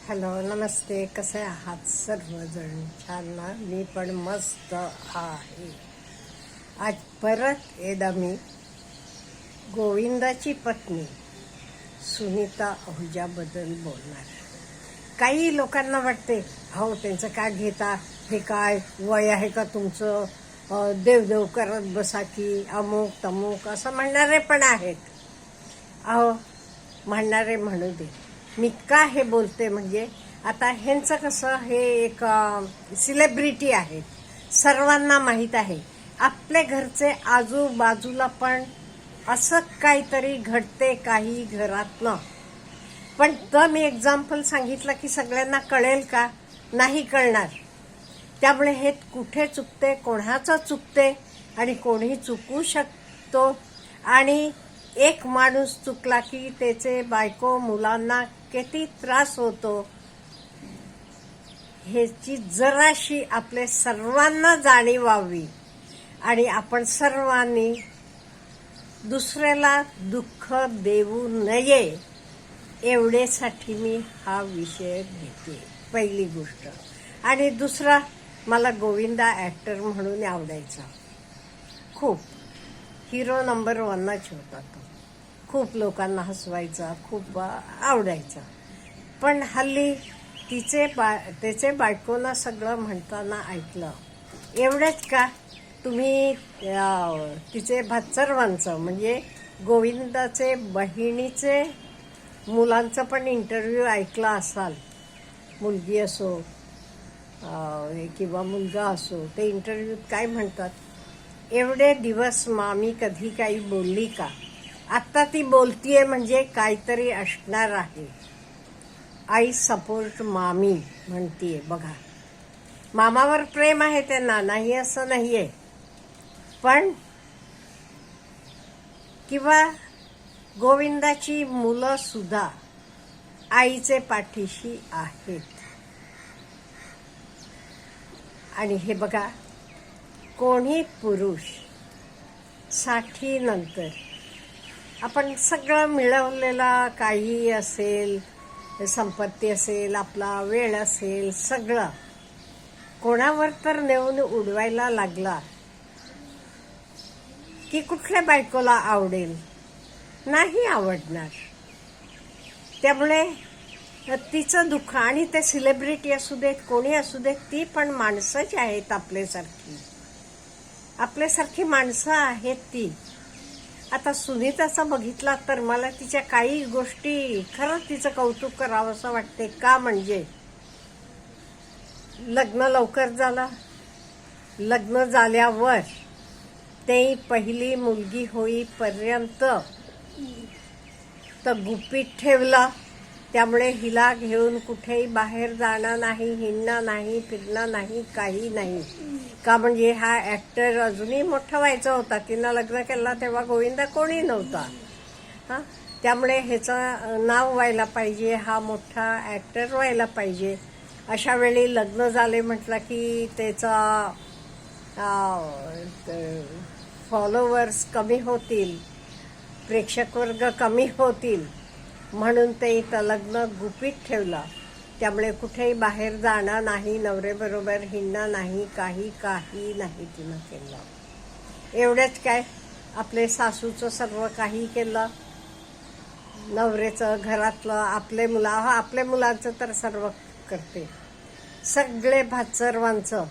Hello, नमस्ते. कसे आहात सर्वजण? छान ना? मी पण मस्त आहे. आज परत एकदा मी गोविंदाची पत्नी सुनीता आहुजाबद्दल बोलणार. काही लोकांना वाटते, हो त्यांचं काय घेता, हे काय वय आहे का तुमचं, देवदेव करत बसा की, अमुक तमुक असं म्हणणारे पण आहेत. अहो, म्हणणारे म्हणू दे. मी का हे बोलते म्हणजे आता ह्यांचं कसं, हे एक सेलिब्रिटी आहेत, सर्वांना माहीत आहे. आपल्या घरचे आजूबाजूला पण असं काहीतरी घडते काही घरातनं. पण तर मी एक्झाम्पल सांगितलं की सगळ्यांना कळेल का? नाही कळणार. त्यामुळे हे कुठे चुकते, कोणाचं चुकते आणि कोणी चुकू शकतो. आणि एक माणूस चुकला की त्याचे बायको मुलांना किती त्रास होतो, ह्याची जराशी आपले सर्वांना जाणीव व्हावी आणि आपण सर्वांनी दुसऱ्याला दुःख देऊ नये एवढ्यासाठी मी हा विषय घेते. पहिली गोष्ट. आणि दुसरा, मला गोविंदा ॲक्टर म्हणून आवडायचा खूप. हिरो नंबर 1च होता तो. खूप लोकांना हसवायचा, खूप आवडायचा. पण हल्ली त्याचे बायकोला सगळं म्हणताना ऐकलं. एवढंच का, तुम्ही तिचे भाचरवांचं म्हणजे गोविंदाचे बहिणीचे मुलांचं पण इंटरव्ह्यू ऐकला असाल. मुलगी असो किंवा मुलगा असो, ते इंटरव्ह्यूत काय म्हणतात, एवढे दिवस मामी कधी काही बोलली का? आता ती बोलतीये म्हणजे काहीतरी असणार आहे. आई सपोर्ट मामी म्हणतीये. बघा, मामावर प्रेम आहे त्यांना, नाही असं नाहीये. पण किंवा गोविंदाची मुलं सुद्धा आईचे पाठीशी आहेत. आणि हे बघा, कोणी पुरुष 60 नंतर आपण सगळं मिळवलेला, काही असेल, संपत्ती असेल, आपला वेळ असेल, सगळं कोणावर तर नेऊन उडवायला लागला की कुठल्या बायकोला आवडेल? नाही आवडणार. त्यामुळे तिचं दुःख, आणि ते सेलिब्रिटी असू देत, कोणी असू देत, ती पण माणसंच आहेत आपल्यासारखी माणसं आहेत ती. आता सुनीताचं बघितला तर मला तिच्या काही गोष्टी खरंच तिचं कौतुक करावं असं वाटते. का म्हणजे लग्न लवकर झालं, लग्न झाल्यावर ते पहिली मुलगी होईपर्यंत तर गुपित ठेवलं. त्यामुळे हिला घेऊन कुठेही बाहेर जाणं नाही, हिंडणं नाही, फिरणं नाही, काही नाही. का म्हणजे हा ॲक्टर अजूनही मोठा व्हायचा होता. तिनं लग्न केलं तेव्हा गोविंदा कोणी नव्हता. त्यामुळे ह्याचं नाव व्हायला पाहिजे, हा मोठा ॲक्टर व्हायला पाहिजे. अशा वेळी लग्न झाले म्हटलं की त्याचा फॉलोवर्स कमी होतील, प्रेक्षक वर्ग कमी होतील, म्हणून ते इथं लग्न गुपित ठेवलं. त्यामुळे कुठेही बाहेर जाणं नाही, नवरेबरोबर हिंडणं नाही, काही नाही तिनं केलं. एवढंच काय, आपले सासूचं सर्व काही केलं, नवरेचं, घरातलं, आपल्या मुलांचं तर सर्व करते. सगळे भाचरवांचं,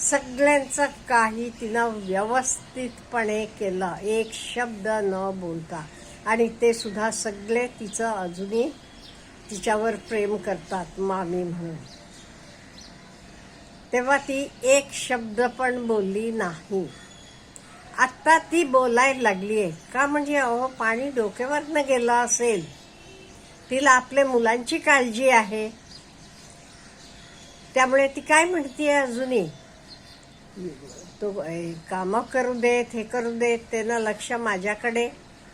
सगळ्यांचं काही तिनं व्यवस्थितपणे केलं, एक शब्द न बोलता. आणि ते सुद्धा सगळे तिचं अजूनही तिच्यावर प्रेम करतात मामी म्हणून. तेव्हा ती एक शब्द पण बोलली नाही. आता ती बोलायला लागलीये का म्हणजे अहो, पाणी डोक्यावरनं गेलं असेल. तिला आपल्या मुलांची काळजी आहे. त्यामुळे ती काय म्हणतीये, अजूनही तो कामं करू देत, हे करू देत, त्यानं लक्ष माझ्याकडे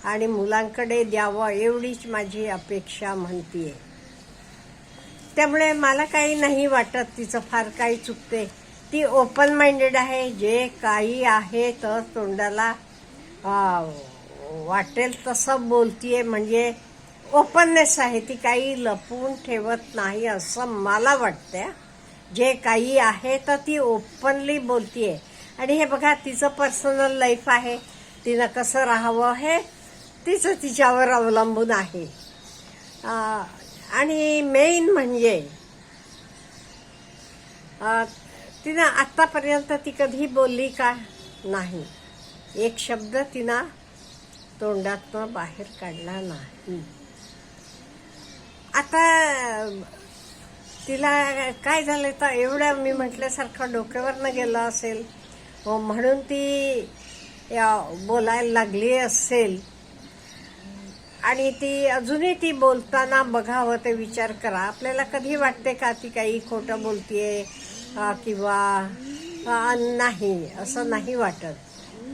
आणि मुलांकडे द्यावं, एवढीच माझी अपेक्षा म्हणतीये. त्यामुळे मला काही नाही वाटत तिचं फार काही चुकते. ती ओपन माइंडेड आहे. जे काही आहे तर तोंडाला वाटेल तसं बोलतीये. म्हणजे ओपननेस आहे, ती काही लपवून ठेवत नाही असं मला वाटतंय. जे काही आहे तर ती ओपनली बोलतीये. आणि हे बघा, तिचं पर्सनल लाईफ आहे, तिनं कसं राहावं हे तिचं तिच्यावर अवलंबून आहे. आणि मेन म्हणजे तिनं आत्तापर्यंत ती कधी बोलली का नाही, एक शब्द तिनं तोंडातनं बाहेर काढला नाही. आता तिला काय झालं तर एवढं मी म्हटल्यासारखं डोक्यावरनं गेलं असेल म्हणून ती बोलायला लागली असेल. आणि ती अजूनही ती बोलताना बघावं ते विचार करा. आपल्याला कधी वाटते का ती काही खोटं बोलतीये किंवा नाही, असं नाही वाटत.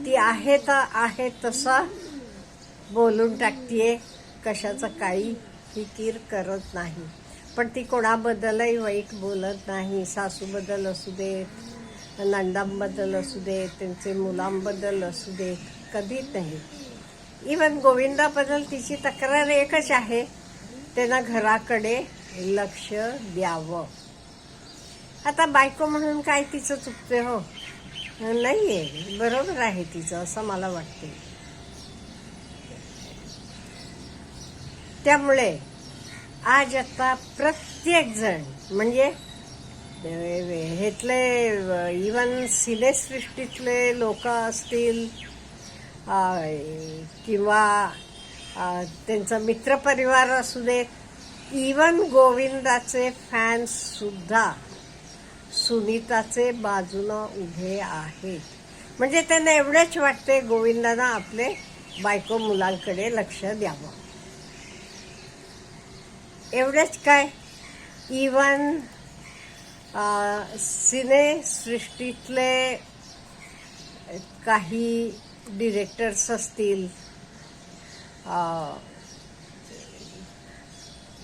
ती आहे तर आहे तसं बोलून टाकतीये, कशाचं काही फिकीर करत नाही. पण ती कोणाबद्दलही वाईट बोलत नाही. सासूबद्दल असू देत, नंदांबद्दल असू देत, त्यांचे मुलांबद्दल असू देत, कधीच नाही. इवन गोविंदाबद्दल तिची तक्रार एकच आहे, त्यांना घराकडे लक्ष द्यावं. आता बायको म्हणून काय तिचं चुकते हो? नाहीये, बरोबर आहे तिचं, असं मला वाटते. त्यामुळे आज आता प्रत्येक जण म्हणजे हेतले इवन सिनेसृष्टीतले लोक असतील किंवा त्यांचा मित्रपरिवार असू देत, इवन गोविंदाचे फॅन्स सुद्धा सुनीताचे बाजूनं उभे आहेत. म्हणजे त्यांना एवढेच वाटते गोविंदानं आपले बायको मुलांकडे लक्ष द्यावं. एवढेच काय, इवन सिनेसृष्टीतले काही डिरेक्टर्स असतील,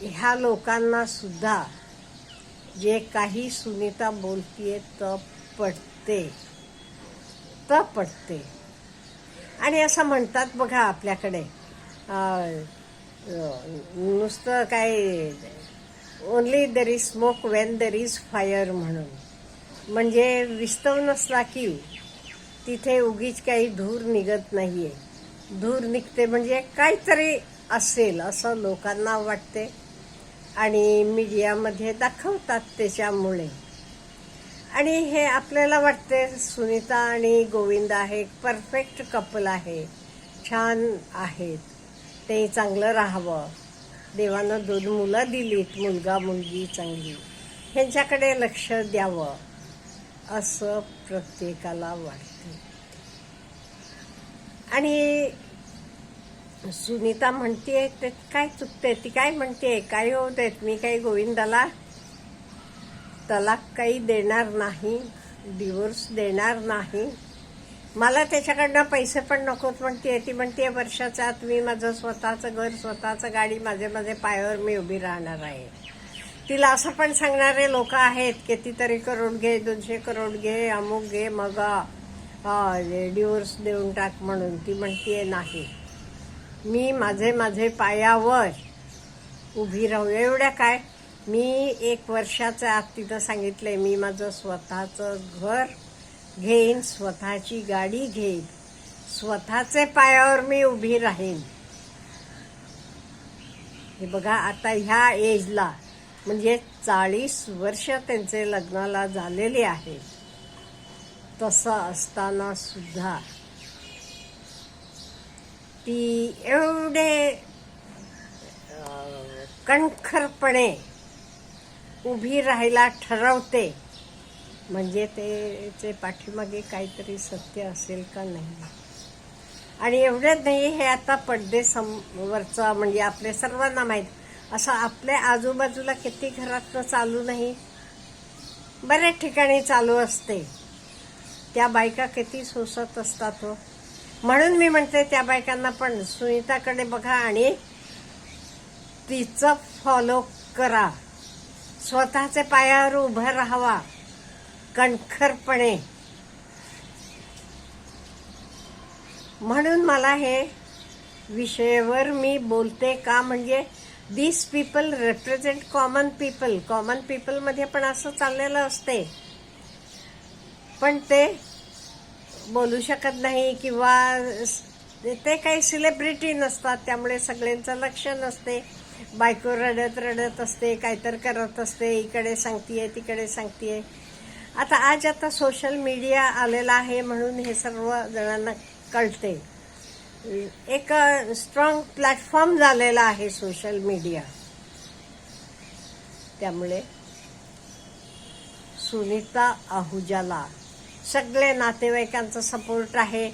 ह्या लोकांना सुद्धा जे काही सुनीता बोलतीये तर पटते. आणि असं म्हणतात बघा आपल्याकडे, नुसतं काय only there is smoke when there is fire म्हणून. म्हणजे विस्तव नसला की तिथे उगीच काही धूर निघत नाहीये. धूर निघते म्हणजे काहीतरी असेल असं लोकांना वाटते आणि मीडियामध्ये दाखवतात त्याच्यामुळे. आणि हे आपल्याला वाटते सुनीता आणि गोविंदा हे परफेक्ट कपल आहे, छान आहेत, ते चांगलं राहावं, देवानं 2 मुलं दिलीत, मुलगा मुलगी चांगली, ह्यांच्याकडे लक्ष द्यावं असं प्रत्येकाला वाटते. आणि सुनीता म्हणतेय ते काय चुकते, ती काय म्हणते, काय होऊ देत, मी काही गोविंदाला तलाक काही देणार नाही, डिवोर्स देणार नाही, मला त्याच्याकडनं पैसे पण नकोत म्हणते. ती म्हणते वर्षाच्या आत मी माझं स्वतःचं घर, स्वतःचं गाडी, माझे पायावर मी उभी राहणार आहे. तिला असं पण सांगणारे लोक आहेत, कितीतरी करोड घे, 200 करोड घे, अमुक घे, मग डिवोर्स देऊन टाक म्हणून. ती म्हणते नाही, मी माझे पायावर उभी राहू. एवढ्या काय, मी 1 वर्षाच्या आत तिथं सांगितलंय मी माझं स्वतःचं घर घेईन, स्वतःची गाडी घेईन, स्वतःचे पायावर मी उभी राहीन. हे बघा, आता ह्या एजला म्हणजे 40 वर्ष त्यांचे लग्नाला झालेले आहेत, तसं असताना सुद्धा ती एवढे कणखरपणे उभी राहायला ठरवते. म्हणजे त्याचे पाठीमागे काहीतरी सत्य असेल का नाही. आणि एवढंच नाही, हे आता पडदे वरचा म्हणजे आपल्या सर्वांना माहीत, असं आपल्या आजूबाजूला किती घरात चालू नाही, बऱ्याच ठिकाणी चालू असते. त्या बायका किती सोसत असतात हो. म्हणून मी म्हणते त्या बायकांना पण सुनीताकडे बघा आणि तिचं फॉलो करा, स्वतःच्या पायावर उभं राहावा कणखरपणे. म्हणून मला हे विषयावर मी बोलते का, म्हणजे these people represent common people. Common पीपलमध्ये पण असं चाललेलं असते, पण ते बोलू शकत नाही किंवा ते काही सेलिब्रिटी नसतात, त्यामुळे सगळ्यांचं लक्ष नसते. बायको रडत रडत असते, काहीतरी करत असते, इकडे सांगतीये तिकडे सांगतीये. आता सोशल मीडिया आलेला आहे म्हणून हे सर्व जणांना कळते. एक स्ट्रॉंग प्लॅटफॉर्म झालेला आहे सोशल मीडिया. त्यामुळे सुनीता आहुजाला सगळे नातेवाईकांचा सपोर्ट आहे,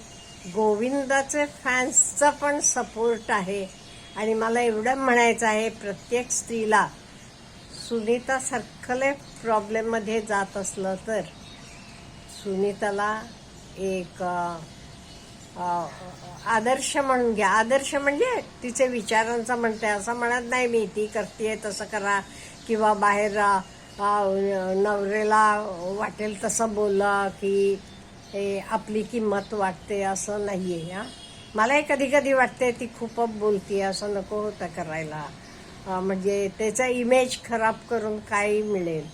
गोविंदाचे फॅन्सचा पण सपोर्ट आहे. आणि मला एवढं म्हणायचं आहे, प्रत्येक स्त्रीला सुनीता सारखले प्रॉब्लेममध्ये जात असलं तर सुनीताला एक आदर्श म्हणून घ्या. आदर्श म्हणजे तिचे विचारांचा म्हणते, असं म्हणत नाही मी ती करते तसं करा किंवा बाहेर नवऱ्याला वाटेल तसं बोला की आपली किंमत वाटते, असं नाहीये. मलाही कधी कधी वाटते ती खूप बोलते, असं नको होतं करायला. म्हणजे त्याचा इमेज खराब करून काय मिळेल.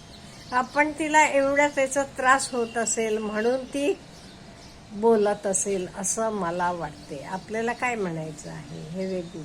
पण तिला एवढा त्याचा त्रास होत असेल म्हणून ती बोलत असेल असं मला वाटते. आपल्याला काय म्हणायचं आहे हे वेगळं.